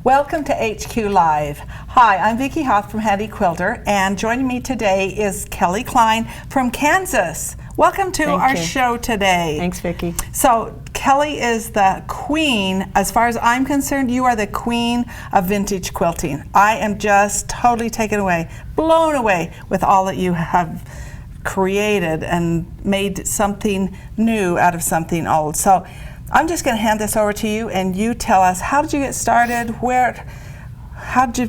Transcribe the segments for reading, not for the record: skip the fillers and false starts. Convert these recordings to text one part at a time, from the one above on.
Welcome to HQ Live. Hi, I'm Vicki Hoth from Handi Quilter, and joining me today is Kelly Cline from Kansas. Welcome to our show today. Thanks, Vicki. So, Kelly is the queen. As far as I'm concerned, you are the queen of vintage quilting. I am just totally taken away, blown away with all that you have created and made something new out of something old. So, I'm just going to hand this over to you, and you tell us, how did you get started? How'd you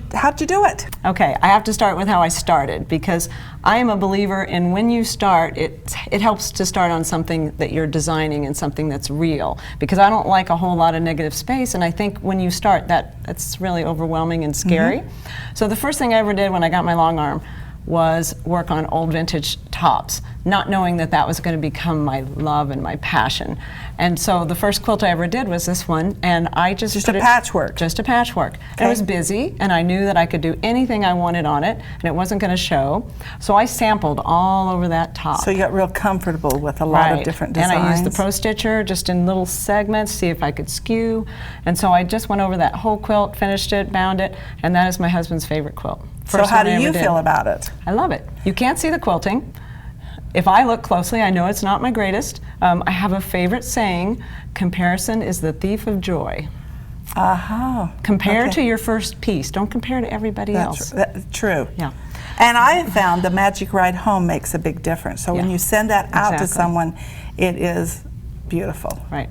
do it? Okay, I have to start with how I started, because I am a believer in when you start, it helps to start on something that you're designing and something that's real, because I don't like a whole lot of negative space, and I think when you start, that's really overwhelming and scary. So the first thing I ever did when I got my long arm was work on old vintage tops, not knowing that that was going to become my love and my passion. And so the first quilt I ever did was this one, and I just a patchwork. Just a patchwork. Okay. It was busy, and I knew that I could do anything I wanted on it, and it wasn't going to show. So I sampled all over that top. So you got real comfortable with a lot of different designs. And I used the Pro Stitcher just in little segments, see if I could skew. And so I just went over that whole quilt, finished it, bound it, and that is my husband's favorite quilt. So how do you feel about it? I love it. You can't see the quilting. If I look closely, I know it's not my greatest. I have a favorite saying: comparison is the thief of joy. Compare to your first piece. Don't compare to everybody else. That's true. Yeah. And I have found the magic ride home makes a big difference. So when you send that out to someone, it is beautiful. Right.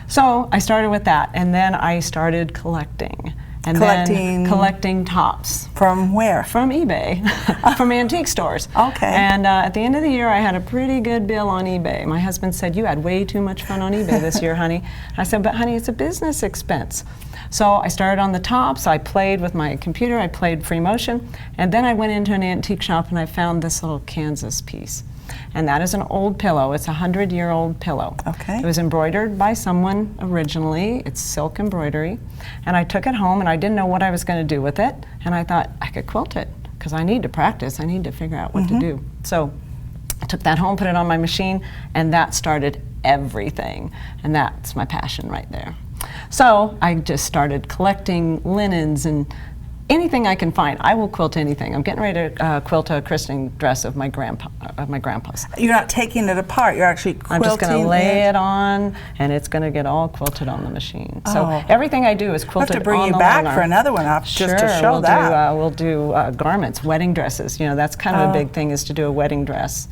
So I started with that, and then I started collecting. And then collecting tops. From where? From eBay, from antique stores. Okay. And at the end of the year, I had a pretty good bill on eBay. My husband said, "You had way too much fun on eBay this year, honey." I said, "But honey, it's a business expense." So I started on the tops. I played with my computer. I played free motion. And then I went into an antique shop and I found this little Kansas piece. And that is an old pillow. It's a 100-year-old pillow. Okay. It was embroidered by someone originally. It's silk embroidery. And I took it home, and I didn't know what I was going to do with it. And I thought I could quilt it, because I need to practice. I need to figure out what to do. So I took that home, put it on my machine, and that started everything. And that's my passion right there. So I just started collecting linens and anything I can find. I will quilt anything. I'm getting ready to quilt a christening dress of my grandpa's. You're not taking it apart. You're actually quilting. I'm just going to lay it on, and it's going to get all quilted on the machine. So everything I do is quilted on the long arm. We'll have to bring you back for another one just to show that. We'll do garments, wedding dresses. You know, that's kind of a big thing, is to do a wedding dress.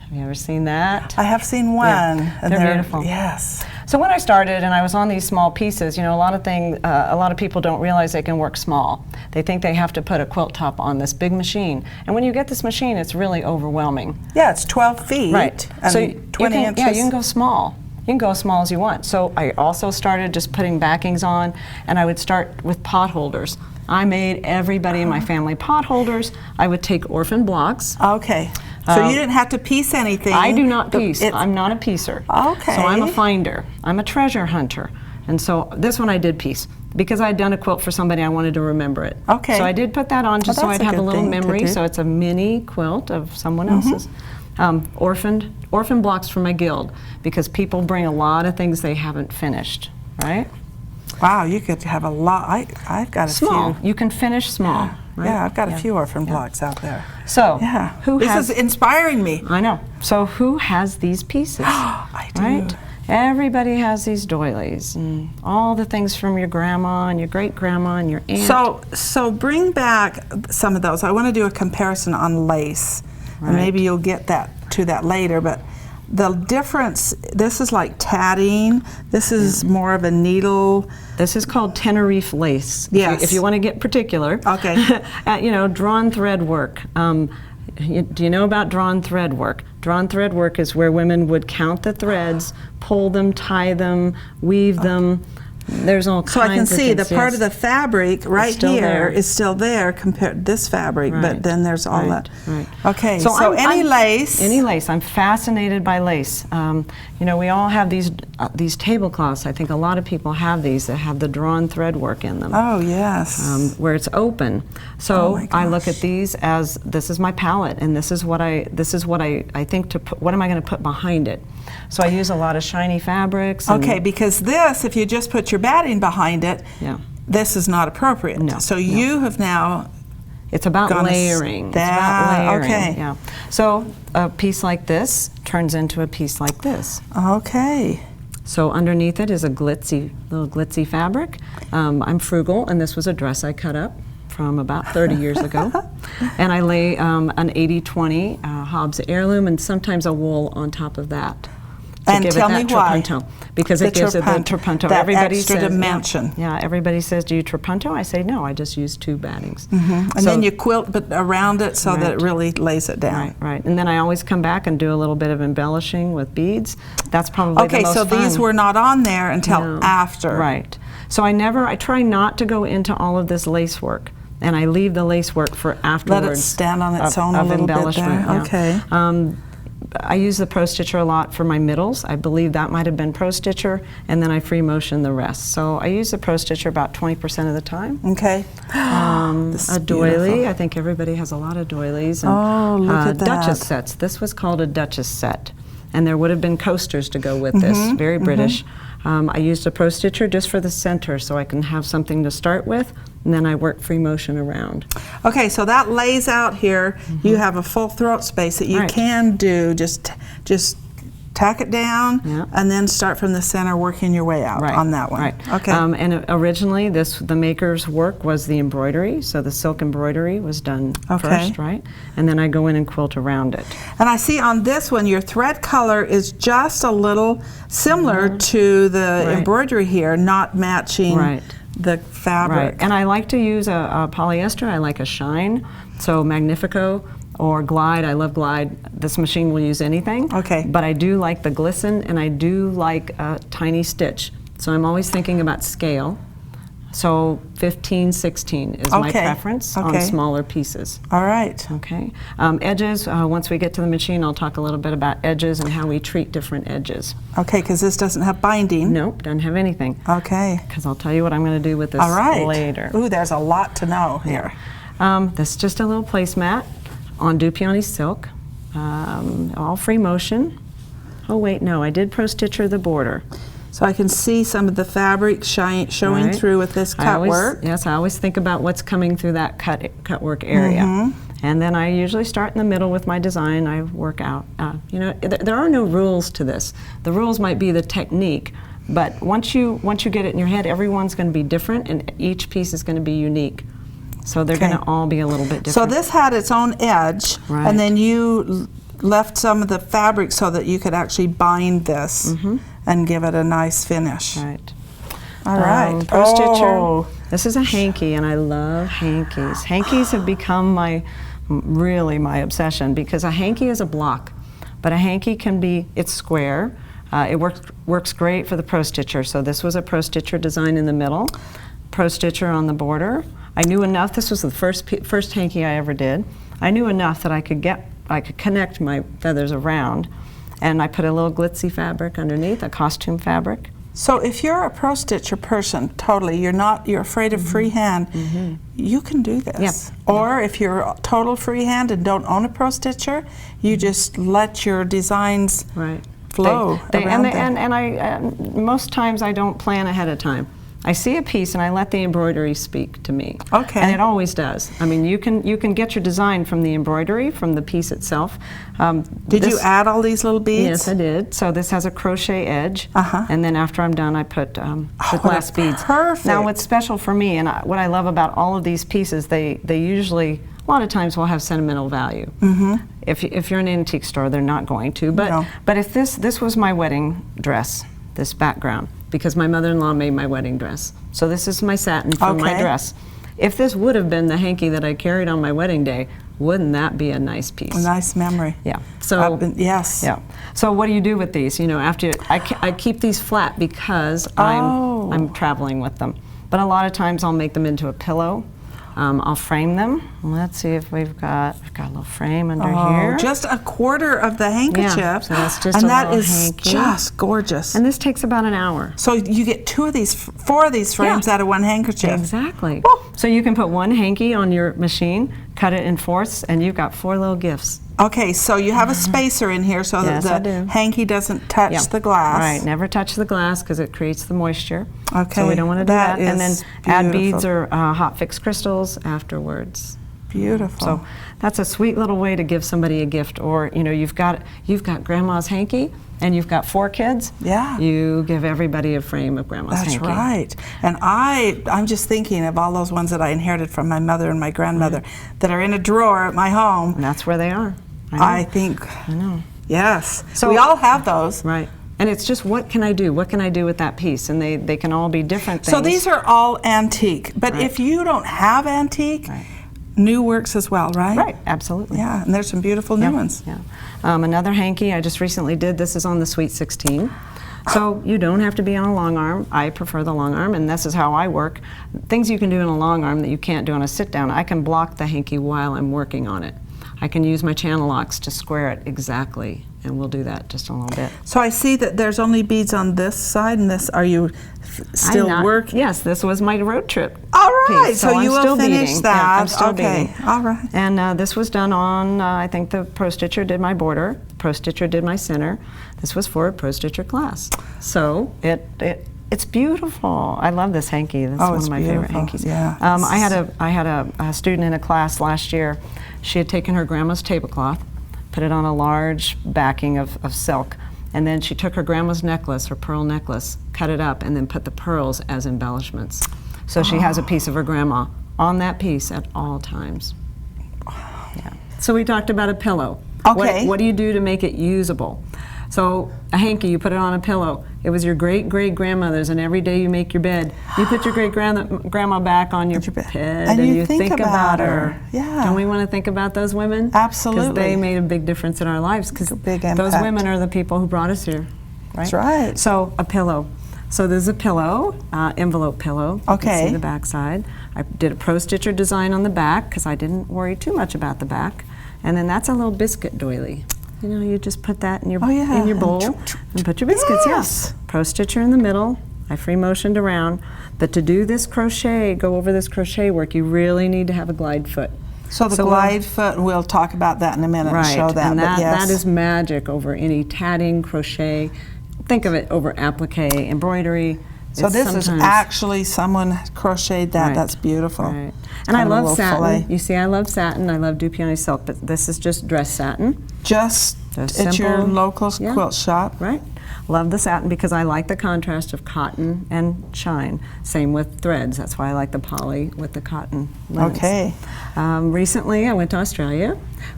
Have you ever seen that? I have seen one. Yeah. And they're beautiful. Yes. So when I started and I was on these small pieces, you know, a lot of people don't realize they can work small. They think they have to put a quilt top on this big machine. And when you get this machine, it's really overwhelming. Yeah, it's 12 feet. Right. And so 20 inches. Yeah, you can go small. You can go as small as you want. So I also started just putting backings on, and I would start with pot holders. I made everybody in my family pot holders. I would take orphan blocks. Okay. So you didn't have to piece anything. I do not piece. I'm not a piecer. Okay. So I'm a finder. I'm a treasure hunter. And so this one I did piece, because I'd done a quilt for somebody, I wanted to remember it. Okay. So I did put that on just so I'd have a little memory. So it's a mini quilt of someone else's. Orphan blocks for my guild, because people bring a lot of things they haven't finished, right? Wow, you could have a lot. I've got a small. few. You can finish small. Yeah, right? Yeah, I've got a few orphan blocks out there. So, this is inspiring me. I know. So who has these pieces? I do. Right? Everybody has these doilies and all the things from your grandma and your great-grandma and your aunt. So bring back some of those. I want to do a comparison on lace. Right. And maybe you'll get to that later, but the difference, this is like tatting, this is more of a needle. This is called Tenerife lace. Yes. If you want to get particular. Okay. You know, drawn thread work. Do you know about drawn thread work? Drawn thread work is where women would count the threads, pull them, tie them, weave them. There's all kinds of things. So I can see the part of the fabric right here is still there compared to this fabric, but then there's all that. Right. Okay, so any lace. Any lace. I'm fascinated by lace. You know, we all have these tablecloths. I think a lot of people have these that have the drawn thread work in them. Oh, yes. Where it's open. So I look at these as, this is my palette, and this is what I think to put, what am I going to put behind it? So I use a lot of shiny fabrics. Okay, because this, if you just put your batting behind it, this is not appropriate. No, So no. you have now It's about gonna layering. It's about layering. okay. Yeah. So a piece like this turns into a piece like this. Okay. So underneath it is a little glitzy fabric. I'm frugal, and this was a dress I cut up from about 30 years ago. And I lay an 80-20 Hobbs heirloom and sometimes a wool on top of that. To And give tell it me that why. trapunto, because it gives it the trapunto. That Everybody extra says, dimension. Yeah, everybody says, do you trapunto? I say, no, I just use 2 battings. And So- then you quilt but around it so that it Right. really lays it down. Right, right. And then I always come back and do a little bit of embellishing with beads. That's probably Okay, the most so fun. these were not on there until No. after. Right. So I try not to go into all of this lace work, and I leave the lace work for afterwards. Let it stand on its own a of little bit embellishment, there. yeah. Okay. I use the Pro Stitcher a lot for my middles. I believe that might have been Pro Stitcher, and then I free motion the rest. So I use the Pro Stitcher about 20% of the time. Okay. This is A doily. beautiful. I think everybody has a lot of doilies. And, Oh, look at that. Duchess sets. This was called a Duchess set. And there would have been coasters to go with this, very British. I used a Pro Stitcher just for the center so I can have something to start with, and then I work free motion around. Okay, so that lays out here. You have a full throat space that you Right. can do. Just tack it down, Yeah. and then start from the center, working your way out on that one. Right. Okay. And originally, the maker's work was the embroidery, so the silk embroidery was done Okay. first, right? And then I go in and quilt around it. And I see on this one, your thread color is just a little similar to the Right. embroidery here, not matching Right. the fabric. Right. And I like to use a polyester. I like a shine, so Magnifico or Glide. I love Glide. This machine will use anything. Okay. But I do like the glisten, and I do like a tiny stitch. So I'm always thinking about scale. So 15-16 is my Okay. preference on Okay. smaller pieces. All right. Okay. Edges, once we get to the machine, I'll talk a little bit about edges and how we treat different edges. Okay, because this doesn't have binding. Nope, doesn't have anything. Okay. Because I'll tell you what I'm going to do with this All right. later. Ooh, there's a lot to know here. This is just a little placemat on Dupioni silk, all free motion. Oh wait, no, I did Pro Stitcher the border. So I can see some of the fabric showing Right. through with this I cut always- work. Yes, I always think about what's coming through that cut work area. And then I usually start in the middle with my design. I work out. You know, there are no rules to this. The rules might be the technique, but once you get it in your head, everyone's going to be different, and each piece is going to be unique. So they're Okay. going to all be a little bit So different. this had its own edge, Right. and then you left some of the fabric so that you could actually bind this and give it a nice finish. Right. All right. Pro Stitcher. Oh. This is a hanky, and I love hankies. Hankies have become really my obsession, because a hanky is a block, but a hanky can be, it's square. It works great for the Pro Stitcher. So this was a Pro Stitcher design in the middle, Pro Stitcher on the border. I knew enough. This was the first hanky I ever did. I knew enough that I could connect my feathers around, and I put a little glitzy fabric underneath, a costume fabric. So if you're a Pro Stitcher person, totally, you're afraid of freehand, you can do this. Yeah. Or if you're total freehand and don't own a Pro Stitcher, you just let your designs Right. flow around there. And I most times I don't plan ahead of time. I see a piece and I let the embroidery speak to me. Okay. And it always does. I mean, you can get your design from the embroidery, from the piece itself. Did you add all these little beads? Yes, I did. So this has a crochet edge, and then after I'm done, I put the glass beads. Perfect. Now, what's special for me, and what I love about all of these pieces, they usually, a lot of times, will have sentimental value. If you're in an antique store, they're not going to. But No. but if this was my wedding dress, this background, because my mother-in-law made my wedding dress. So this is my satin from my Okay. dress. If this would have been the hanky that I carried on my wedding day, wouldn't that be a nice piece? A nice memory. Yeah. So yes. yeah. So what do you do with these? You know, after I keep these flat because I'm traveling with them. But a lot of times I'll make them into a pillow. I'll frame them. Let's see if we've got a little frame under here. Just a quarter of the handkerchief. So that's just and a that little is hanky. just gorgeous. And this takes about an hour. So you get four of these frames Yeah. out of one handkerchief. Exactly. Woo. So you can put one hanky on your machine, cut it in fourths, and you've got 4 little gifts. Okay, so you have a spacer in here so Yes, I that do. the hanky doesn't touch the glass. Right, never touch the glass because it creates the moisture. Okay, So we don't want to do that. And then is add beautiful. beads or hot fixed crystals afterwards. Beautiful. So that's a sweet little way to give somebody a gift. Or you've got grandma's hanky, and you've got 4 kids. Yeah. You give everybody a frame of grandma's hanky. That's right. And I'm just thinking of all those ones that I inherited from my mother and my grandmother that are in a drawer at my home. And that's where they are. I think. I know. Yes. So we all have those. Right. And it's just, what can I do? What can I do with that piece? And they can all be different things. So these are all antique. But Right. if you don't have antique, Right. new works as well, right? Right, absolutely. Yeah, and there's some beautiful new ones. Yeah. Another hanky I just recently did, this is on the Sweet 16. So you don't have to be on a long arm. I prefer the long arm, and this is how I work. Things you can do in a long arm that you can't do on a sit down, I can block the hanky while I'm working on it. I can use my channel locks to square it exactly, and we'll do that just a little bit. So I see that there's only beads on this side, and this, are you still working? Yes, this was my road trip. All right, piece, so you I'm will still finish beading. that. Yeah, I'm still okay, beading. all right. And this was done on, I think the Pro Stitcher did my border, Pro Stitcher did my center. This was for a Pro Stitcher class. So it's beautiful. I love this hanky. That's one of my favorite hankies. Yeah. I had a student in a class last year. She had taken her grandma's tablecloth, put it on a large backing of silk, and then she took her grandma's necklace, her pearl necklace, cut it up, and then put the pearls as embellishments. So she has a piece of her grandma on that piece at all times. Yeah. So we talked about a pillow. Okay. What do you do to make it usable? So a hanky, you put it on a pillow. It was your great-great-grandmother's, and every day you make your bed, you put your great-grandma back on your bed, and you think about her. Yeah. Don't we want to think about those women? Absolutely. Because they made a big difference in our lives, because Big those impact. women are the people who brought us here. Right? That's right. So a pillow. So there's a pillow, envelope pillow. You Okay. can see the back side. I did a Pro Stitcher design on the back because I didn't worry too much about the back. And then that's a little biscuit doily. You just put that in your bowl and put your biscuits. Yes. Pro Stitcher in the middle. I free motioned around. But to do this crochet, go over this crochet work, you really need to have a glide foot. So the glide foot, we'll talk about that in a minute and show that. And but yes. that is magic over any tatting, crochet. Think of it over applique, embroidery. So this is actually someone crocheted that. Right. That's beautiful. Right. And I love satin. You see, I love satin. I love Dupioni silk, but this is just dress satin. Just Just at your simple. local Yeah. quilt shop. Right. Love the satin because I like the contrast of cotton and shine. Same with threads. That's why I like the poly with the cotton linens. Okay. Recently, I went to Australia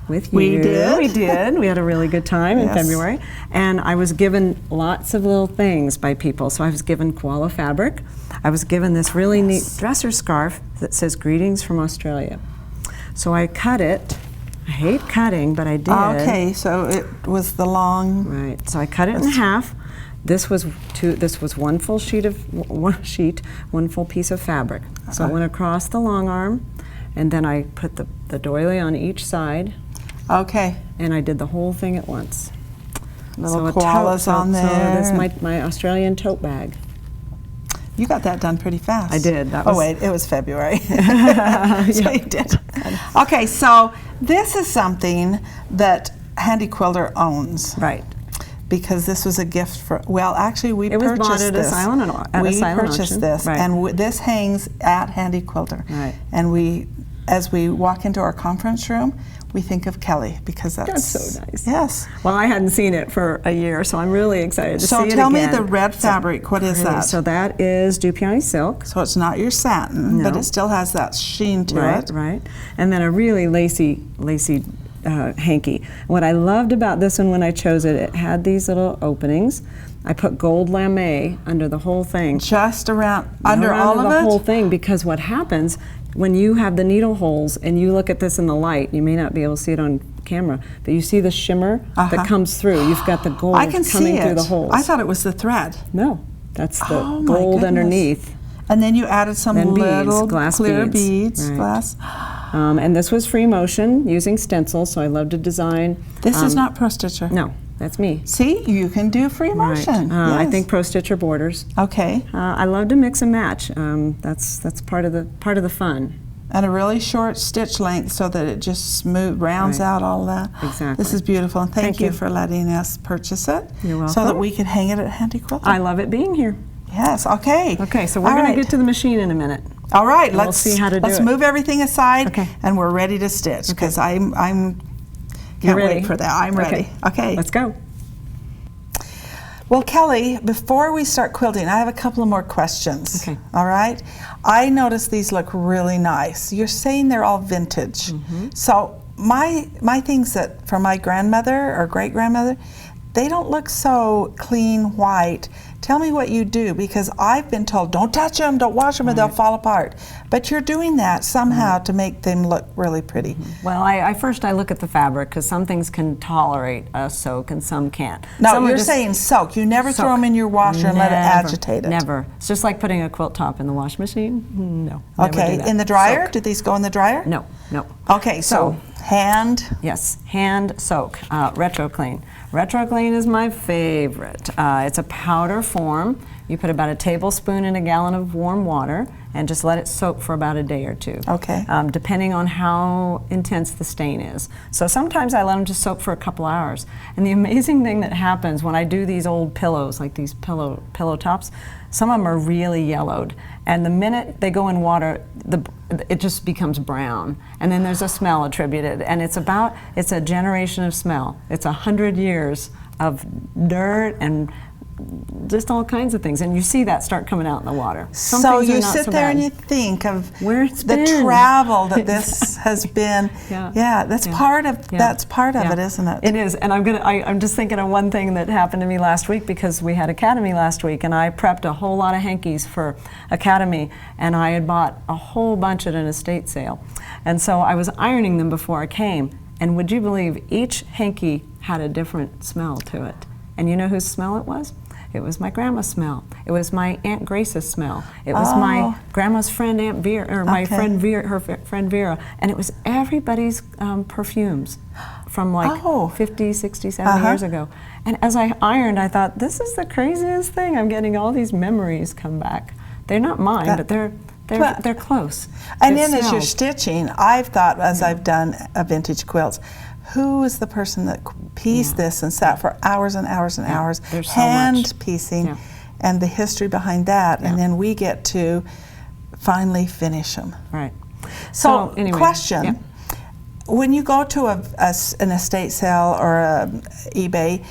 with you. We did. We did. We had a really good time in Yes. February. And I was given lots of little things by people. So I was given koala fabric. I was given this really neat dresser scarf that says "Greetings from Australia." So I cut it. I hate cutting, but I did. Okay, so it was the long. Right. So I cut it in half. This was one full one full piece of fabric. So it went across the long arm, and then I put the doily on each side, Okay. and I did the whole thing at once. Little a koalas on there. So that's my Australian tote bag. You got that done pretty fast. I did. That Oh was- wait, it was February. So you did. Okay, so this is something that Handi Quilter owns. Right. Because this was a gift for, well, actually we It was purchased bought at a this. silent We auction. purchased this, Right. and this hangs at Handi Quilter. Right. And as we walk into our conference room, we think of Kelly because that's so nice. Yes. Well, I hadn't seen it for a year, so I'm really excited to see it again. So tell me the red fabric. What is that? So that is Dupioni silk. So it's not your satin, but No. it still has that sheen to Right, it. right. And then a really lacy hanky. What I loved about this one when I chose it, it had these little openings. I put gold lame under the whole thing. Just under all of the it? whole thing, because what happens when you have the needle holes and you look at this in the light, you may not be able to see it on camera, but you see the shimmer that comes through. You've got the gold I can coming see it. through the holes. I thought it was the thread. No, that's the Oh, my gold goodness. underneath. And then you added some Then beads, little glass clear beads. beads. Right. Glass. And this was free motion using stencils, so I love to design. This is not Pro Stitcher. No, that's me. See, you can do free motion. Right. I Yes. think Pro Stitcher borders. Okay. I love to mix and match. That's part of the fun. And a really short stitch length so that it just smooth rounds Right. out all that. Exactly. This is beautiful, and thank Thank you you. for letting us purchase it. You're welcome. So that we could hang it at Handi Quilting. I love it being here. Yes, okay. Okay, so we're All going right. to get to the machine in a minute. All right, and let's we'll see how to do let's it. move everything aside, Okay. and we're ready to stitch because I'm You're can't ready? wait for that. I'm ready. Okay. Let's go. Well, Kelly, before we start quilting, I have a couple of more questions. Okay. All right. I noticed these look really nice. You're saying they're all vintage. Mm-hmm. So my things that from my grandmother or great grandmother, they don't look so clean white. Tell me what you do, because I've been told don't touch them, don't wash them, or they'll fall apart. But you're doing that somehow to make them look really pretty. Well, I first look at the fabric, because some things can tolerate a soak and some can't. No, Some are you're just saying soak. You never throw soak. them in your washer and let it Never, agitate it. Never. It's just like putting a quilt top in the wash machine. No. Never Okay, do that. in the dryer? Soak. Do these go in the dryer? No, no. Okay, so hand. Yes, hand soak, retro clean. Retro clean is my favorite. It's a powder form. You put about a tablespoon in a gallon of warm water and just let it soak for about a day or two. Okay. Depending on how intense the stain is. So sometimes I let them just soak for a couple hours. And the amazing thing that happens when I do these old pillows, like these pillow tops, some of them are really yellowed. And the minute they go in water, it just becomes brown. And then there's a smell attributed. And it's a generation of smell. It's 100 years of dirt and just all kinds of things, and you see that start coming out in the water. Some So things are you not sit so there bad. and you think of Where it's the been. travel that this has been. Yeah. That's part of Yeah. it, isn't it? It is, and I'm just thinking of one thing that happened to me last week, because we had Academy last week, and I prepped a whole lot of hankies for Academy, and I had bought a whole bunch at an estate sale, and so I was ironing them before I came, and would you believe each hanky had a different smell to it? And you know whose smell it was? It was my grandma's smell. It was my Aunt Grace's smell. It was my grandma's friend Aunt Vera, or my friend Vera, her friend Vera, and it was everybody's perfumes from like 50, 60, 70 years ago. And as I ironed, I thought, this is the craziest thing. I'm getting all these memories come back. They're not mine, but they're close. And It then as you're smells. stitching, I've thought, as I've done vintage quilts, who is the person that pieced this and sat for hours and hours and hours, there's so hand much. piecing, and the history behind that, and then we get to finally finish them. Right. So, anyway, question. yeah. When you go to an estate sale or eBay,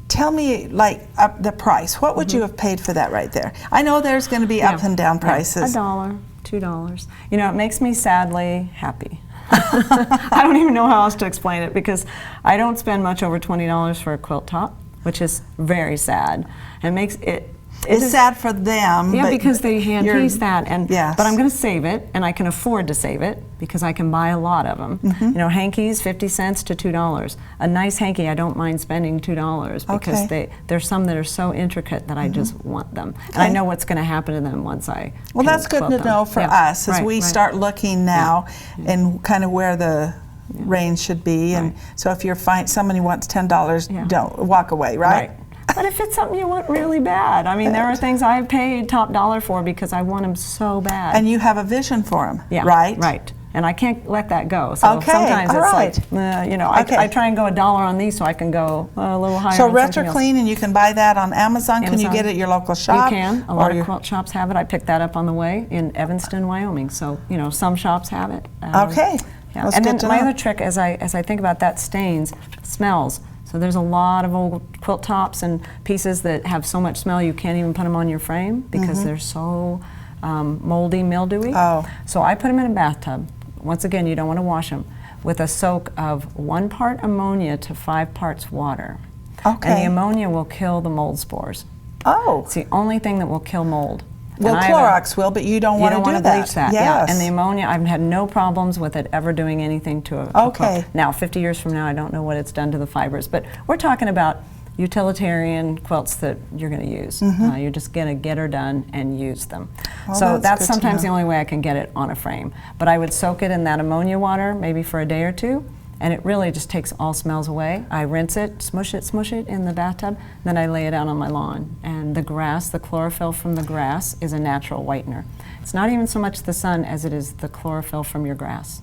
tell me the price. What would you have paid for that right there? I know there's going to be up and down prices. $1, $2. You know, it makes me sadly happy. I don't even know how else to explain it, because I don't spend much over $20 for a quilt top, which is very sad. And makes it. It's sad for them. Yeah, but because they hand piece that, yes. But I'm going to save it, and I can afford to save it because I can buy a lot of them. You know, hankies, 50 cents to $2. A nice hanky, I don't mind spending $2 because there's some that are so intricate that I just want them, and I know what's going to happen to them once I. Well, that's good to know for us as we start looking now and kind of where the range should be. And so if you're somebody wants $10, don't walk away, right? But if it's something you want really bad, I mean, there are things I've paid top dollar for because I want them so bad. And you have a vision for them, yeah, right? Right. And I can't let that go. So sometimes it's like, you know, I try and go $1 on these so I can go a little higher. So on Retro Clean, and you can buy that on Amazon. Can you get it at your local shop? You can. A lot of quilt shops have it. I picked that up on the way in Evanston, Wyoming. So, you know, some shops have it. Okay. Yeah. And then my other trick, as I think about that, stains, smells. So there's a lot of old quilt tops and pieces that have so much smell you can't even put them on your frame because they're so moldy, mildewy. So I put them in a bathtub. Once again, you don't want to wash them, with a soak of 1 part ammonia to 5 parts water. And the ammonia will kill the mold spores. It's the only thing that will kill mold. Well, Clorox will, but you don't want to do that. You don't want to bleach that. Yes. Yeah. And the ammonia, I've had no problems with it ever doing anything to a quilt. Now, 50 years from now, I don't know what it's done to the fibers, but we're talking about utilitarian quilts that you're going to use. You're just going to get her done and use them. Well, so that's sometimes the only way I can get it on a frame. But I would soak it in that ammonia water maybe for a day or two, and it really just takes all smells away. I rinse it, smush it in the bathtub, then I lay it out on my lawn. And the grass, the chlorophyll from the grass is a natural whitener. It's not even so much the sun as it is the chlorophyll from your grass.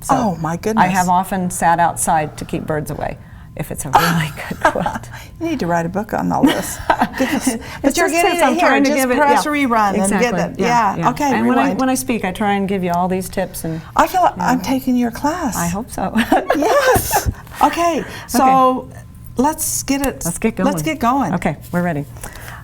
So oh my goodness. I have often sat outside to keep birds away if it's a really good quilt. You need to write a book on all this. But you're getting it I'm here. trying to Just give it, press yeah. rerun Exactly. and get it. Yeah. Yeah. Okay. And rewind. when I speak, I try and give you all these tips. And I feel like I'm taking your class. I hope so. Yes. Okay. So let's get it. Let's get going. Let's get going. Okay, we're ready.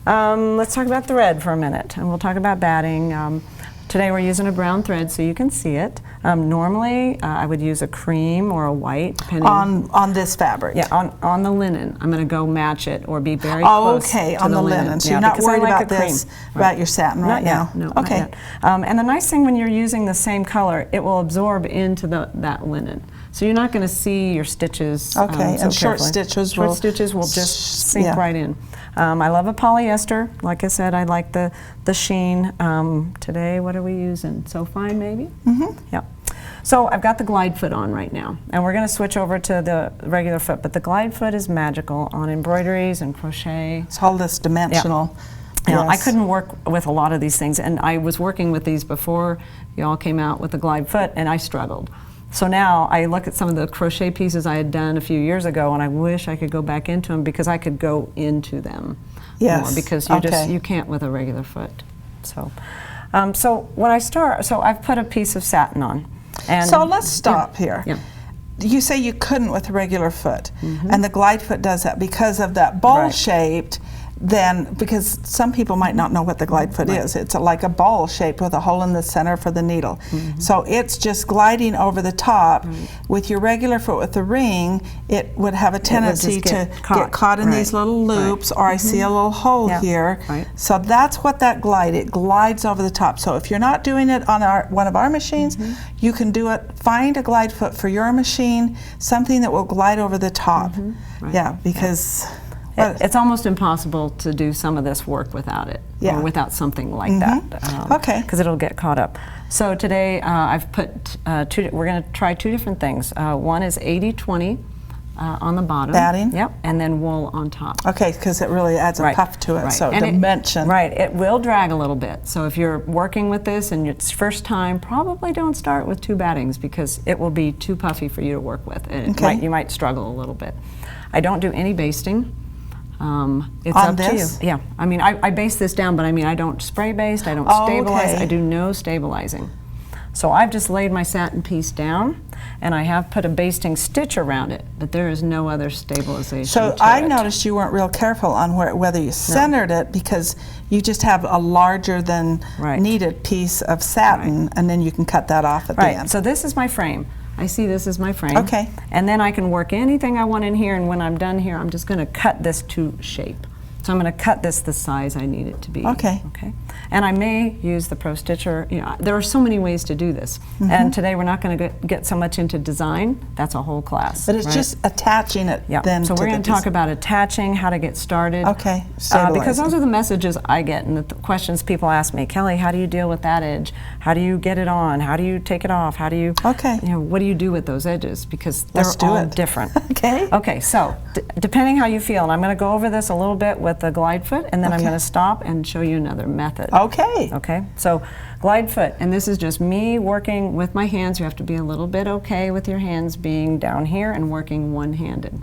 Let's talk about thread for a minute, and we'll talk about batting. Today we're using a brown thread so you can see it. Normally I would use a cream or a white, depending on this fabric. Yeah, on the linen. I'm going to go match it or be very close okay, to on the linen. linen. So Yeah, you're not because I worried like about a cream. this, about your satin right now. No, okay. not yet. And the nice thing when you're using the same color, it will absorb into that linen. So you're not going to see your stitches. Okay, so and short carefully. stitches Short will stitches will just sink yeah. right in. I love a polyester. Like I said, I like the sheen. Today, what are we using? So fine, maybe? Mm-hmm. Yep. So I've got the glide foot on right now, and we're going to switch over to the regular foot, but the glide foot is magical on embroideries and crochet. It's all this dimensional. Yeah. Yes. I couldn't work with a lot of these things, and I was working with these before you all came out with the glide foot, and I struggled. So now I look at some of the crochet pieces I had done a few years ago, and I wish I could go back into them because I could go into them Yes. more, because you can't with a regular foot. So, when I start, so I've put a piece of satin on. And so let's stop here. Yeah. You say you couldn't with a regular foot, and the glide foot does that because of that bowl-shaped. Then, because some people might not know what the glide foot is, it's like a ball shaped with a hole in the center for the needle. So it's just gliding over the top. With your regular foot with the ring, it would have a tendency to get caught in these little loops, or I see a little hole here. So that's what that it glides over the top. So if you're not doing it on one of our machines, you can do it, find a glide foot for your machine, something that will glide over the top. Yeah, because it's almost impossible to do some of this work without it, or without something like that. Okay. Because it'll get caught up. So today I've put we're going to try two different things. One is 80-20 on the bottom. Batting? Yep, and then wool on top. Okay, because it really adds a puff to it, so and dimension. It will drag a little bit. So if you're working with this and it's first time, probably don't start with two battings because it will be too puffy for you to work with. And you might struggle a little bit. I don't do any basting. It's on up this? to you. Yeah, I mean, I base this down, but I mean, I don't spray baste, I don't stabilize, I do no stabilizing. So I've just laid my satin piece down, and I have put a basting stitch around it, but there is no other stabilization So to I it. noticed you weren't real careful on whether you centered it, because you just have a larger than needed piece of satin, and then you can cut that off at the end. So this is my frame. I see this as my frame. Okay. And then I can work anything I want in here, and when I'm done here, I'm just going to cut this to shape. So I'm going to cut this the size I need it to be. Okay. Okay. And I may use the Pro Stitcher. You know, there are so many ways to do this. And today we're not going to get so much into design. That's a whole class. But it's just attaching it then. So we're going to talk about attaching, how to get started. Okay. Because those are the messages I get and the questions people ask me. Kelly, how do you deal with that edge? How do you get it on? How do you take it off? How do you? Okay. You know, what do you do with those edges? Because they're all different. Okay. Okay. So depending how you feel, and I'm going to go over this a little bit with the glide foot, and then I'm going to stop and show you another method. Okay. Okay. So glide foot, and this is just me working with my hands. You have to be a little bit okay with your hands being down here and working one-handed.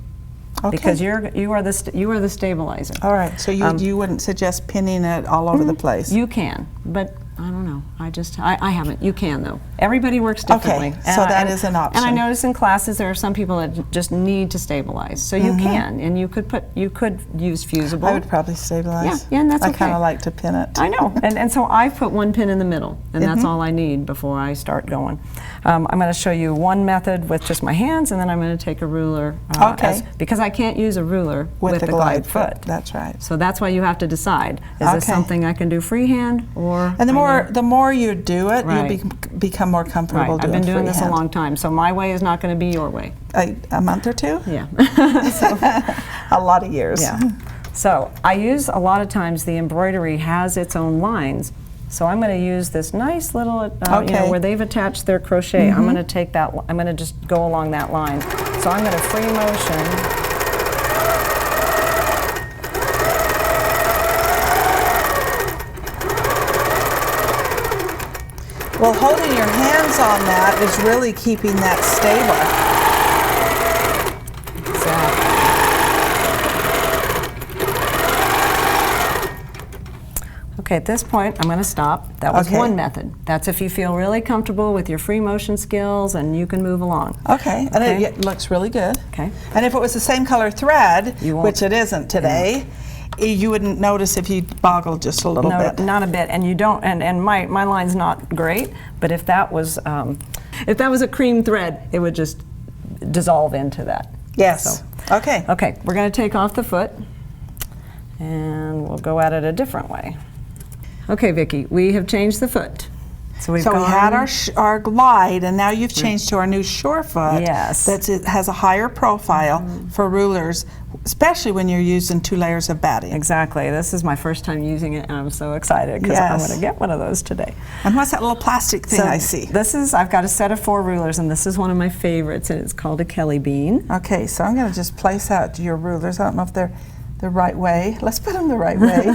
Okay. Because you are the stabilizer. All right. So you wouldn't suggest pinning it all over the place? You can, but I don't know. I haven't. You can though. Everybody works differently. Okay, so that is an option. And I notice in classes there are some people that just need to stabilize. So you can, and you could use fusible. I would probably stabilize. Yeah, and that's okay. I kind of like to pin it. I know, and so I put one pin in the middle, and that's all I need before I start going. I'm going to show you one method with just my hands, and then I'm going to take a ruler. Because I can't use a ruler with the glide foot. That's right. So that's why you have to decide: is this something I can do freehand, or? And the more you do it, you'll become more comfortable doing I've been doing freehand. this a long time, so my way is not going to be your way. A month or two? Yeah. A lot of years. Yeah. So I use a lot of times the embroidery has its own lines. So I'm going to use this nice little, you know, where they've attached their crochet. I'm going to take that, I'm going to just go along that line. So I'm going to free motion. Well, holding your hands on that is really keeping that stable. Exactly. Okay, at this point, I'm going to stop. That was one method. That's if you feel really comfortable with your free motion skills and you can move along. Okay, and it looks really good. Okay. And if it was the same color thread, which it isn't today, you wouldn't notice if you boggled just a little bit. Not a bit, and you don't. And my line's not great, but if that was a cream thread, it would just dissolve into that. Yes. So, okay. Okay, we're going to take off the foot, and we'll go at it a different way. Okay, Vicki, we have changed the foot. So we had our glide, and now you've changed to our new shore foot. Yes. It has a higher profile for rulers, especially when you're using 2 layers of batting. Exactly. This is my first time using it, and I'm so excited because I'm going to get one of those today. And what's that little plastic thing I see? I've got a set of 4 rulers, and this is one of my favorites, and it's called a Kelly bean. Okay, so I'm going to just place out your rulers. I don't know if they're the right way. Let's put them the right way.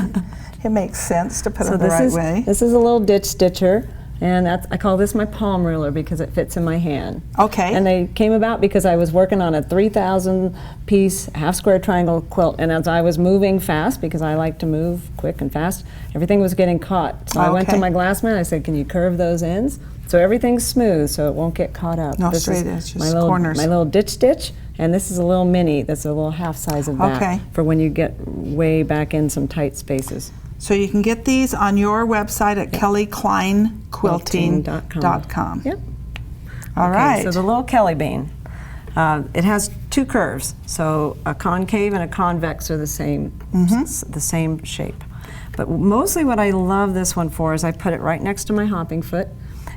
It makes sense to put them the right way. This is a little ditch stitcher. And I call this my palm ruler because it fits in my hand. Okay. And they came about because I was working on a 3,000 piece half square triangle quilt, and as I was moving fast, because I like to move quick and fast, everything was getting caught. So I went to my glass man, I said, can you curve those ends? So everything's smooth so it won't get caught up. No, straight edges, my little ditch stitch, and this is a little mini that's a little half size of that for when you get way back in some tight spaces. So you can get these on your website at kellyclinequilting.com. Yep. All right. So the little Kelly bean, it has 2 curves. So a concave and a convex are the same, the same shape. But mostly what I love this one for is I put it right next to my hopping foot,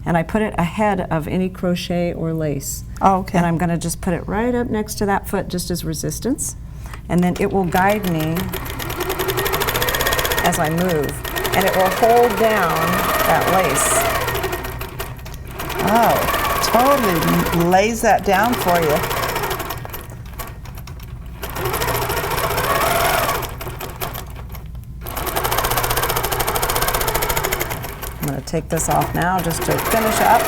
and I put it ahead of any crochet or lace. Oh, okay. And I'm going to just put it right up next to that foot just as resistance, and then it will guide me as I move, and it will hold down that lace. Oh, totally lays that down for you. I'm going to take this off now just to finish up.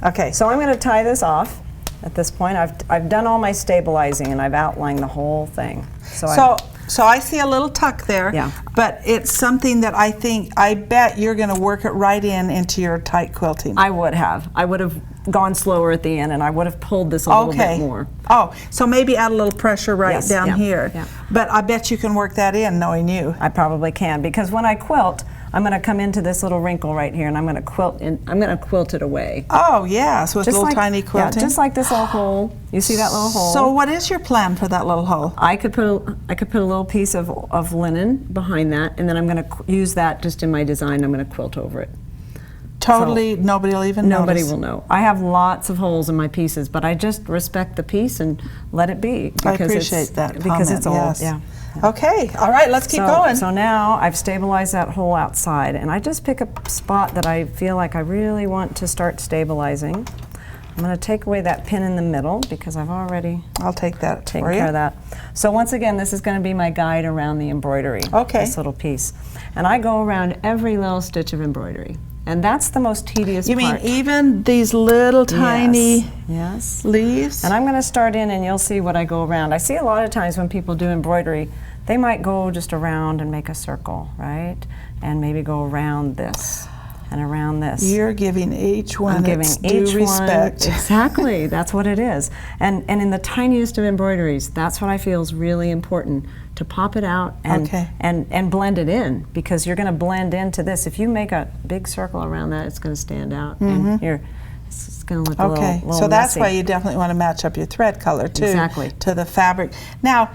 Okay, so I'm going to tie this off at this point. I've done all my stabilizing and I've outlined the whole thing. So I see a little tuck there, but it's something that I bet you're going to work it right into your tight quilting. I would have gone slower at the end, and I would have pulled this a little bit more. Oh, so maybe add a little pressure down here. Yeah. But I bet you can work that in, knowing you. I probably can, because when I quilt, I'm going to come into this little wrinkle right here, and I'm going to quilt it away. Oh, yeah, so it's little tiny quilting. Yeah, just like this little hole. You see that little hole? So what is your plan for that little hole? I could put a little piece of linen behind that, and then I'm going to use that just in my design. I'm going to quilt over it. Totally, so nobody will even notice. Nobody will know. I have lots of holes in my pieces, but I just respect the piece and let it be. I appreciate that because it's old. Yes. Yeah. Okay, all right, let's keep going. So now I've stabilized that hole outside, and I just pick a spot that I feel like I really want to start stabilizing. I'm going to take away that pin in the middle because I've already taken care of that. So once again, this is going to be my guide around the embroidery. Okay. This little piece. And I go around every little stitch of embroidery. And that's the most tedious part. You mean even these little tiny leaves? And I'm going to start in, and you'll see what I go around. I see a lot of times when people do embroidery, they might go just around and make a circle, right? And maybe go around this and around this. You're giving each one its due respect. Exactly, that's what it is. And in the tiniest of embroideries, that's what I feel is really important, to pop it out and blend it in, because you're going to blend into this. If you make a big circle around that, it's going to stand out. And it's going to look a little so that's messy. why you definitely want to match up your thread color too, to the fabric. Now,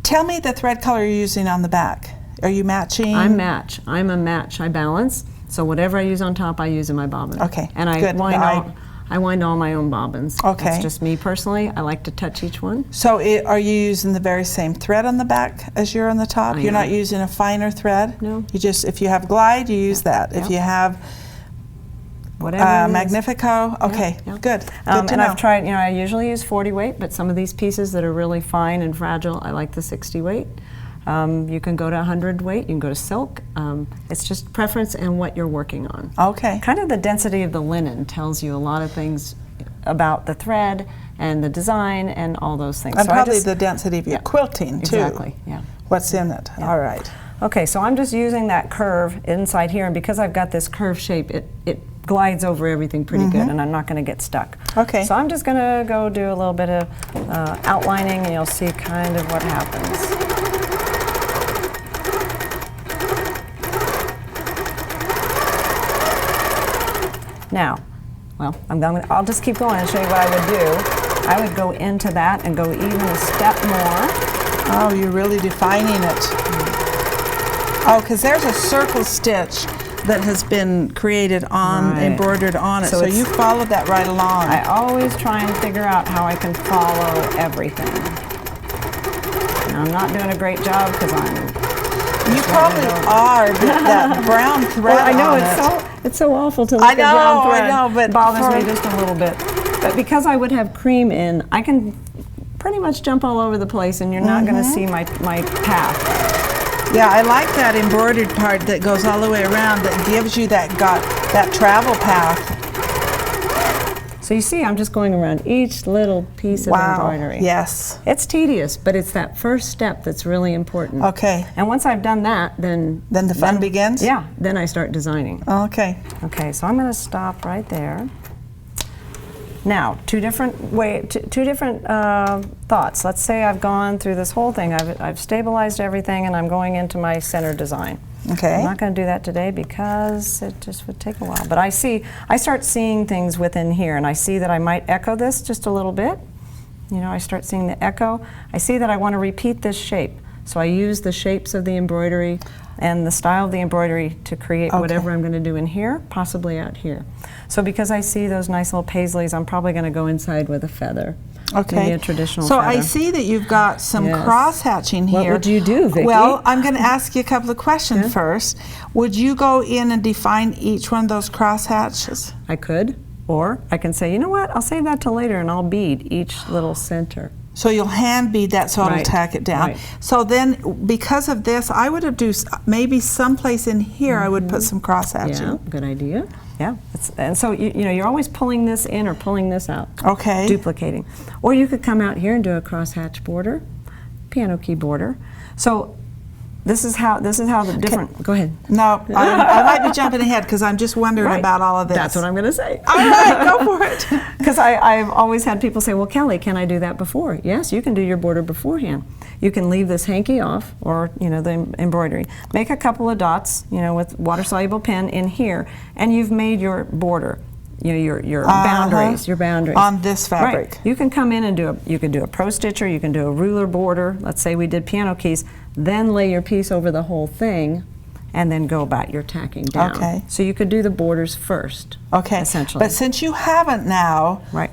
tell me the thread color you're using on the back. Are you matching? I'm a match. I balance. So whatever I use on top, I use in my bobbin. Okay, and good. I wind all my own bobbins. Okay. That's just me personally. I like to touch each one. So are you using the very same thread on the back as you're on the top? You're not using a finer thread? No. You just, if you have glide, you use that. Yeah. If you have Whatever Magnifico, okay, Yeah. good. Good to and know. I've tried, I usually use 40 weight, but some of these pieces that are really fine and fragile, I like the 60 weight. You can go to 100 weight, you can go to silk. It's just preference and what you're working on. Okay. Kind of the density of the linen tells you a lot of things about the thread and the design and all those things. And So probably the density of your quilting, too. Exactly, yeah. What's in it, all right. Okay, so I'm just using that curve inside here, and because I've got this curve shape, it glides over everything pretty good, and I'm not going to get stuck. Okay. So I'm just going to go do a little bit of outlining, and you'll see kind of what happens. Now, well, I'll just keep going and show you what I would do. I would go into that and go even a step more. Oh, you're really defining it. Oh, because there's a circle stitch that has been created on, embroidered on it. So you followed that right along. I always try and figure out how I can follow everything. Now, I'm not doing a great job because You probably are, but that brown thread I know, on it's so awful to look at brown thread. I know, but it bothers me just a little bit. But because I would have cream in, I can pretty much jump all over the place, and you're not going to see my path. Yeah, I like that embroidered part that goes all the way around that gives you that travel path. So you see, I'm just going around each little piece of embroidery. Yes. It's tedious, but it's that first step that's really important. Okay. And once I've done that, then the fun begins? Yeah, then I start designing. Okay. Okay, so I'm going to stop right there. Now, two different thoughts. Let's say I've gone through this whole thing. I've stabilized everything, and I'm going into my center design. Okay. I'm not going to do that today because it just would take a while. But I start seeing things within here, and I see that I might echo this just a little bit. I start seeing the echo. I see that I want to repeat this shape. So I use the shapes of the embroidery and the style of the embroidery to create whatever I'm going to do in here, possibly out here. So because I see those nice little paisleys, I'm probably going to go inside with a feather. Okay. Maybe a traditional So feather. I see that you've got some cross-hatching here. What would you do, Vicki? Well, I'm going to ask you a couple of questions first. Would you go in and define each one of those cross-hatches? I could, or I can say, you know what, I'll save that till later and I'll bead each little center. So you'll hand bead that so it'll tack it down. Right. So then, because of this, I would have maybe someplace in here I would put some cross-hatching. Yeah, good idea. Yeah, and so you're always pulling this in or pulling this out. Okay. Duplicating. Or you could come out here and do a crosshatch border, piano key border. So this is how the different. Go ahead. No, I might be jumping ahead because I'm just wondering about all of this. That's what I'm going to say. All right, go for it. Because I've always had people say, well, Kelly, can I do that before? Yes, you can do your border beforehand. You can leave this hanky off, or the embroidery. Make a couple of dots, with water-soluble pen in here, and you've made your border. Your boundaries, on this fabric. Right. You can come in and you can do a pro stitcher, you can do a ruler border. Let's say we did piano keys, then lay your piece over the whole thing, and then go about your tacking down. Okay. So you could do the borders first. Okay. Essentially. But since you haven't now, right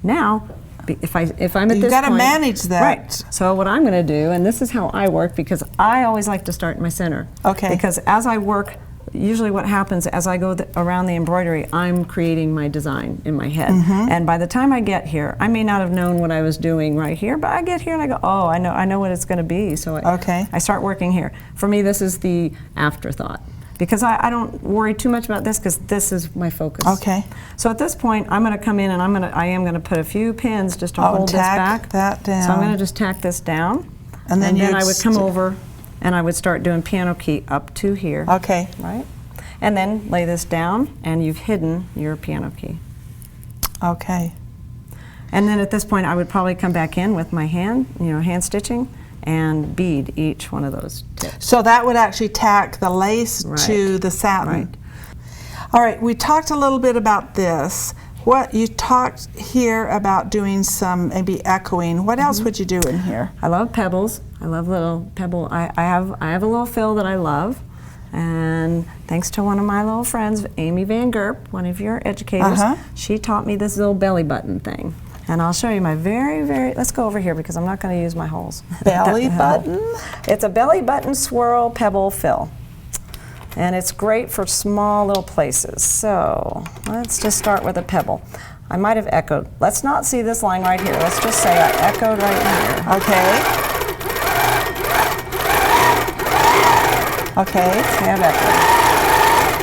now, if I'm at this point, you've got to manage that. Right. So what I'm going to do, and this is how I work, because I always like to start in my center. Okay. Because as I work, usually what happens as I go around the embroidery, I'm creating my design in my head. And by the time I get here, I may not have known what I was doing right here, but I get here and I go, oh, I know what it's going to be. So I start working here. For me, this is the afterthought. Because I don't worry too much about this because this is my focus. Okay. So at this point, I'm going to come in and I am going to put a few pins just to hold this back. That down. So I'm going to just tack this down. And then I would come over and I would start doing piano key up to here. Okay. Right? And then lay this down, and you've hidden your piano key. Okay. And then at this point, I would probably come back in with my hand stitching, and bead each one of those tips. So that would actually tack the lace to the satin. Right. All right, we talked a little bit about this. What you talked here about doing some maybe echoing. What else would you do in here? I love pebbles. I love little pebble. I have a little fill that I love. And thanks to one of my little friends, Amy Van Gerp, one of your educators, she taught me this little belly button thing. And I'll show you my let's go over here because I'm not going to use my holes. Belly button? It's a belly button swirl pebble fill. And it's great for small little places. So let's just start with a pebble. I might have echoed. Let's not see this line right here. Let's just say I echoed right here. Okay. Okay. See, I've echoed.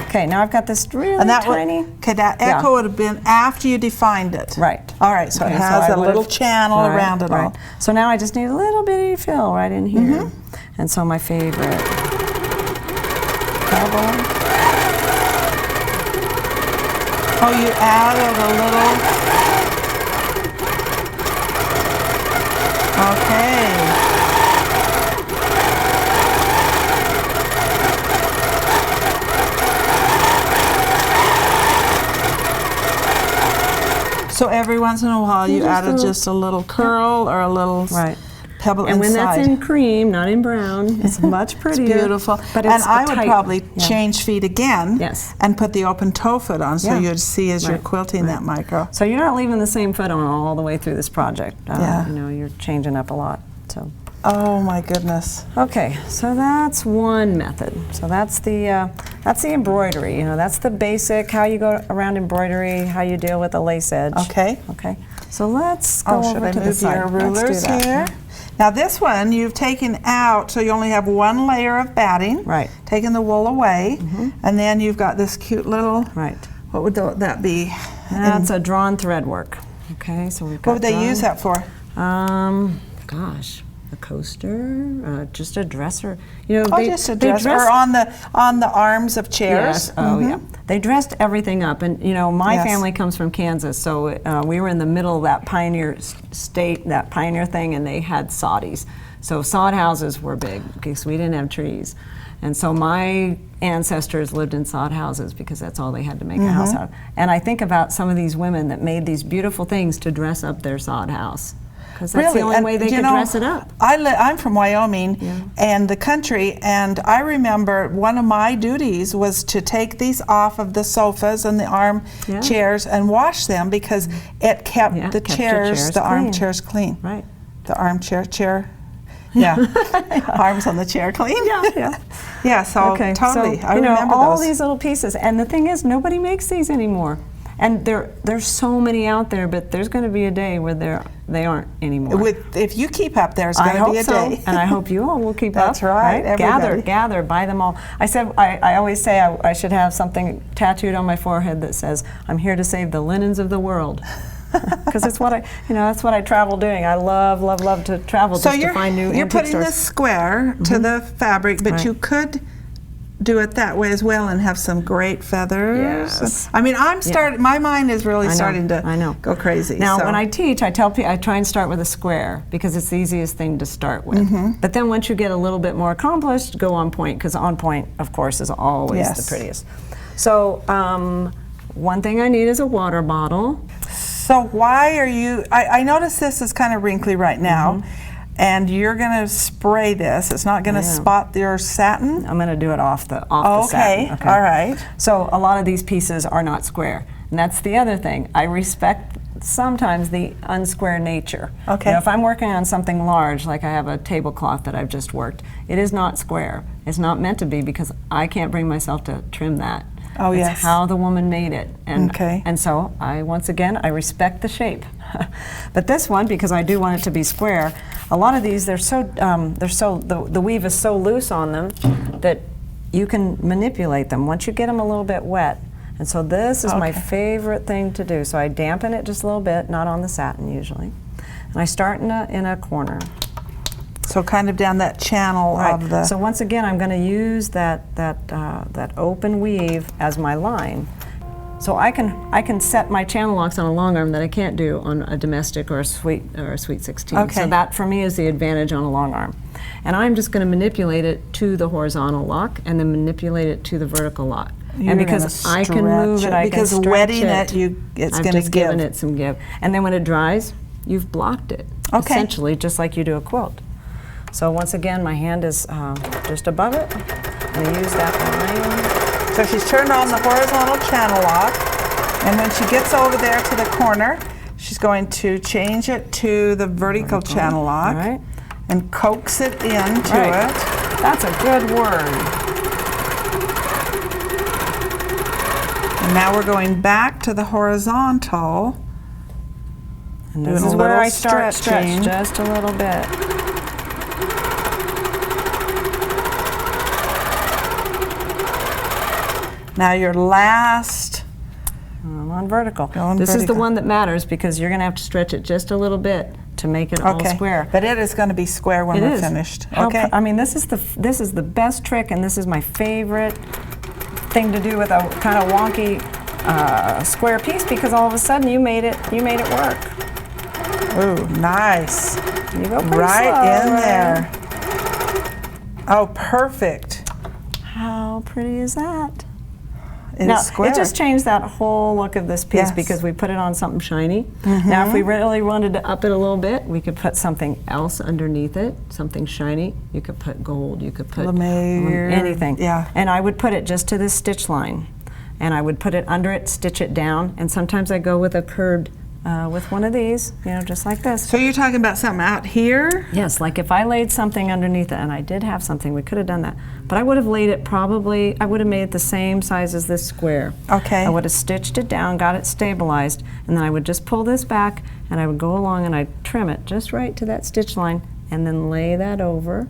Okay, now I've got this really tiny. Okay, that echo would have been after you defined it. Right. All right, so it has a little channel around it all. So now I just need a little bitty fill right in here. And so my favorite pebble. Oh, you added a little. Okay. So every once in a while you added just a little curl or a little pebble inside. And when that's in cream, not in brown, it's much prettier. It's beautiful. But and I would probably change feet again Yes. and put the open toe foot on so you'd see as you're quilting that micro. So you're not leaving the same foot on all the way through this project. You know, you're changing up a lot. So. Oh my goodness. Okay, so that's one method. So that's the embroidery. You know, that's the basic, how you go around embroidery, how you deal with a lace edge. Okay. Okay. So let's go over to the should I side. move your rulers here? Now this one you've taken out, so you only have one layer of batting. Right. Taken the wool away, and then you've got this cute little. Right. What would that be? That's a drawn thread work. Okay, so we've got. What would they use that for? Gosh. A coaster, just a dresser. You know, just a dresser, or on the arms of chairs. Yes. Oh, yeah. They dressed everything up, and you know, my family comes from Kansas, so we were in the middle of that pioneer state, that pioneer thing, and they had soddies. So sod houses were big because we didn't have trees, and so my ancestors lived in sod houses because that's all they had to make a house out of. And I think about some of these women that made these beautiful things to dress up their sod house. Because that's the only way they could dress it up. I'm from Wyoming and the country, and I remember one of my duties was to take these off of the sofas and the arm chairs and wash them because it kept the armchairs clean. Right. The armchair arms on the chair clean. Yeah, so totally. So, I remember all those. these little pieces. And the thing is, nobody makes these anymore. And there's so many out there, but there's going to be a day where they aren't anymore. If you keep up, there's going to be a day. And I hope you all will keep up. That's right. Gather, buy them all. I always say I should have something tattooed on my forehead that says, "I'm here to save the linens of the world." Because it's what that's what I travel doing. I love to travel just to find new antique stores. You're putting this square to the fabric, but you could do it that way as well and have some great feathers. Yes. I mean, my mind is really starting to go crazy. Now, when I teach, I tell people I try and start with a square because it's the easiest thing to start with. But then once you get a little bit more accomplished, go on point, because on point, of course, is always the prettiest. So one thing I need is a water bottle. So why are you, I notice this is kind of wrinkly right now. And you're going to spray this. It's not going to spot your satin? I'm going to do it off the satin. Okay, all right. So a lot of these pieces are not square. And that's the other thing. I respect sometimes the unsquare nature. Okay. You know, if I'm working on something large, like I have a tablecloth that I've just worked, it is not square. It's not meant to be because I can't bring myself to trim that. Oh, yes. It's how the woman made it. And so once again, I respect the shape. But this one, because I do want it to be square, a lot of these, the weave is so loose on them that you can manipulate them once you get them a little bit wet. And so this is my favorite thing to do. So I dampen it just a little bit, not on the satin usually. And I start in a corner. So kind of down that channel of the... So once again, I'm going to use that open weave as my line. So I can set my channel locks on a long arm that I can't do on a domestic or a sweet 16. Okay. So that for me is the advantage on a long arm. And I'm just going to manipulate it to the horizontal lock and then manipulate it to the vertical lock. And because I can move it, I can stretch wetting it, it's I've going to just given it some give. And then when it dries, you've blocked it, essentially, just like you do a quilt. So once again, my hand is just above it, I'm going to use that line. So she's turned on the horizontal channel lock, and when she gets over there to the corner, she's going to change it to the vertical channel lock, right, and coax it into right. it. That's a good word. And now we're going back to the horizontal. And this is where I start stretch just a little bit. Now your last. I'm on vertical. This is the one that matters because you're going to have to stretch it just a little bit to make it all square. But it is going to be square when we're finished. Okay. I mean, this is the best trick, and this is my favorite thing to do with a kind of wonky square piece, because all of a sudden you made it work. Ooh, nice. You go pretty right slow, in there. Oh, perfect. How pretty is that? It's square. It just changed that whole look of this piece because we put it on something shiny. Now, if we really wanted to up it a little bit, we could put something else underneath it, something shiny. You could put gold, you could put anything. Yeah. And I would put it just to this stitch line. And I would put it under it, stitch it down, and sometimes I go with a curved, with one of these, you know, just like this. So you're talking about something out here? Yes, like if I laid something underneath it, and I did have something, we could have done that. But I would have laid it I would have made it the same size as this square. Okay. I would have stitched it down, got it stabilized, and then I would just pull this back, and I would go along and I'd trim it just right to that stitch line, and then lay that over,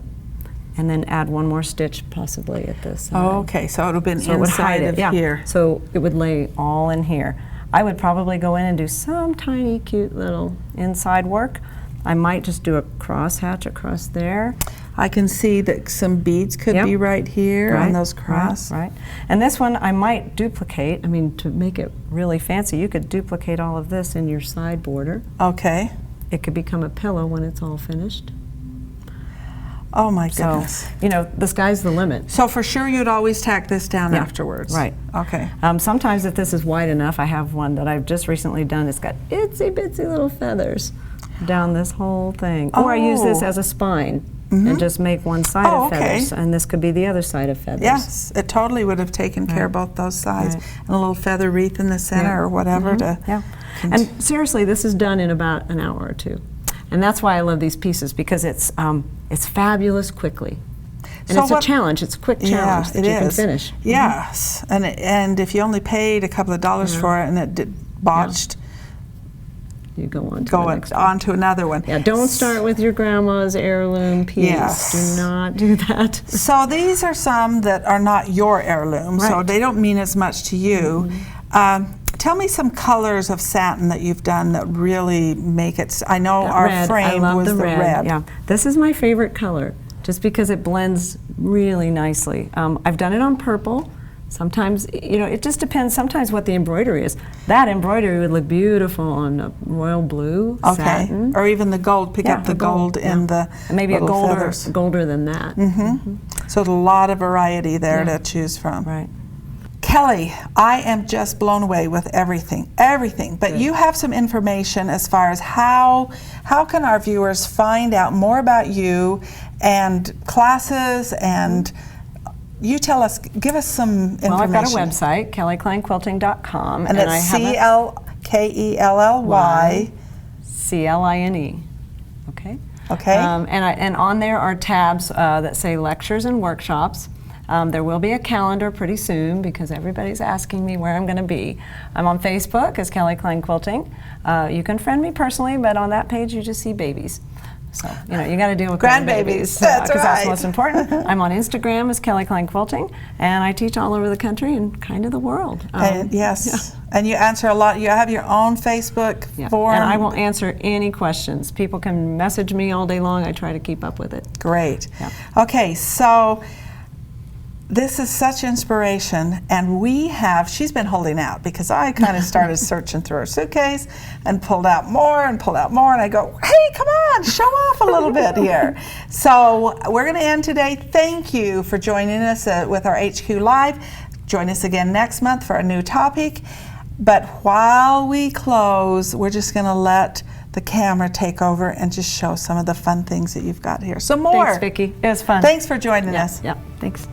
and then add one more stitch possibly at this side. Oh, okay, so it would have been So it would hide inside it, of here. So it would lay all in here. I would probably go in and do some tiny, cute little inside work. I might just do a cross hatch across there. I can see that some beads could be right here on those cross. Right. And this one I might duplicate. I mean, to make it really fancy, you could duplicate all of this in your side border. Okay. It could become a pillow when it's all finished. Oh my goodness. So, you know, the sky's the limit. So for sure you'd always tack this down afterwards. Right. Okay. Sometimes if this is wide enough, I have one that I've just recently done. It's got itsy bitsy little feathers down this whole thing. Or I use this as a spine and just make one side of feathers, and this could be the other side of feathers. Yes, it totally would have taken care of both those sides. And a little feather wreath in the center or whatever to... And seriously, this is done in about an hour or two. And that's why I love these pieces, because it's fabulous quickly. And so it's a challenge. It's a quick challenge that you can finish. Yes, and if you only paid a couple of dollars for it and it botched, you go on to the next one. on to another one. Yeah, don't start with your grandma's heirloom piece. Yes. Do not do that. So these are some that are not your heirloom, so they don't mean as much to you. Tell me some colors of satin that you've done that really make it. I know our frame was the red. Yeah, this is my favorite color, just because it blends really nicely. I've done it on purple. Sometimes, you know, it just depends. Sometimes what the embroidery is. That embroidery would look beautiful on a royal blue satin, or even the gold. Pick up the gold in the maybe a feathers. golder than that. So there's a lot of variety there to choose from. Right. Kelly, I am just blown away with everything. But you have some information as far as how can our viewers find out more about you and classes, and you tell us, give us some information. Well, I've got a website, kellyclinequilting.com, and it's CLKELLY CLINE. Okay. Okay. And on there are tabs that say lectures and workshops. There will be a calendar pretty soon because everybody's asking me where I'm going to be. I'm on Facebook as Kelly Cline Quilting. You can friend me personally, but on that page you just see babies. So, you know, you got to deal with grandbabies. That's right. That's most important. I'm on Instagram as Kelly Cline Quilting, and I teach all over the country and kind of the world. Yes. And you answer a lot. You have your own Facebook forum. And I will answer any questions. People can message me all day long. I try to keep up with it. Great. Okay, so this is such inspiration, and she's been holding out because I kind of started searching through her suitcase and pulled out more, and I go, hey, come on, show off a little bit here. So we're going to end today. Thank you for joining us with our HQ Live. Join us again next month for a new topic. But while we close, we're just going to let the camera take over and just show some of the fun things that you've got here. Some more. Thanks, Vicki. It was fun. Thanks for joining us. Yeah, thanks.